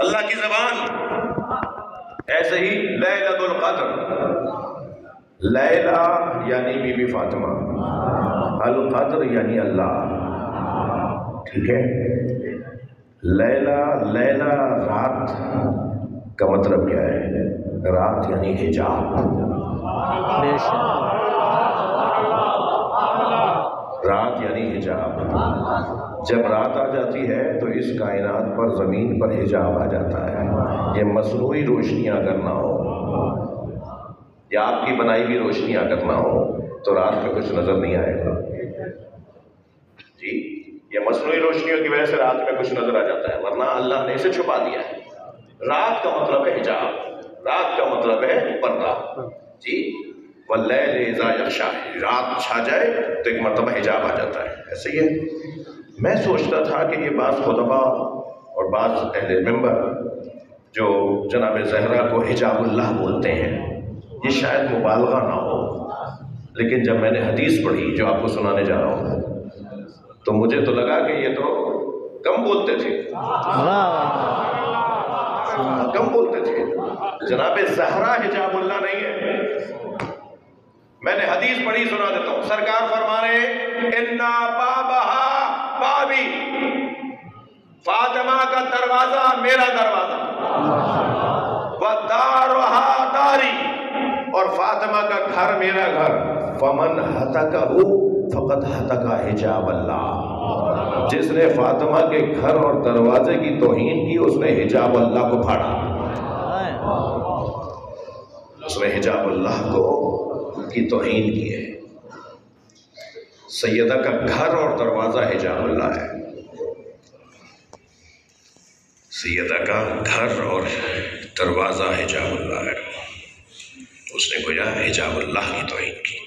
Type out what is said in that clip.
اللہ کی زبان. ایسے ہی لیلۃ القدر، لیلہ یعنی بی بی فاطمہ، القدر یعنی اللہ. ٹھیک ہے. لیلہ رات کا مطلب کیا ہے؟ رات یعنی حجاب. رات یعنی حجاب. جب رات آ جاتی ہے تو اس کائنات پر، زمین پر حجاب آ جاتا ہے. یہ مصنوعی روشنیاں اگر نہ ہو یا آپ کی بنائی ہوئی روشنیاں اگر نہ ہو تو رات میں کچھ نظر نہیں آئے گا. جی، یہ مصنوعی روشنیوں کی وجہ سے رات میں کچھ نظر آ جاتا ہے، ورنہ اللہ نے اسے چھپا دیا ہے. رات کا مطلب ہے حجاب، رات کا مطلب ہے پردہ. جی، واللیل اذا یغشا، رات چھا جائے تو ایک مرتبہ حجاب آ جاتا ہے. ایسے ہی ہے. میں سوچتا تھا کہ یہ بعض خطباء اور بعض اہل منبر جو جناب زہرا کو حجاب اللہ بولتے ہیں، یہ شاید مبالغہ نہ ہو، لیکن جب میں نے حدیث پڑھی جو آپ کو سنانے جا رہا ہوں تو مجھے تو لگا کہ یہ تو کم بولتے تھے، کم بولتے تھے. جناب زہرا حجاب اللہ نہیں ہے. میں نے حدیث پڑھی، سنا دیتا ہوں. سرکار فرما رہے انا بابہا بابی، فاطمہ کا دروازہ میرا دروازہ، ودارہا داری، اور فاطمہ کا گھر میرا گھر. فمن ہتکہ فقد ہتک حجاب اللہ، جس نے فاطمہ کے گھر اور دروازے کی توہین کی اس نے حجاب اللہ کو پھاڑا. اس نے حجاب اللہ کو کی توہین کی ہے. سیدہ کا گھر اور دروازہ حجاب اللہ ہے. سیدہ کا گھر اور دروازہ حجاب اللہ ہے. اس نے گویا حجاب اللہ کی توہین کی.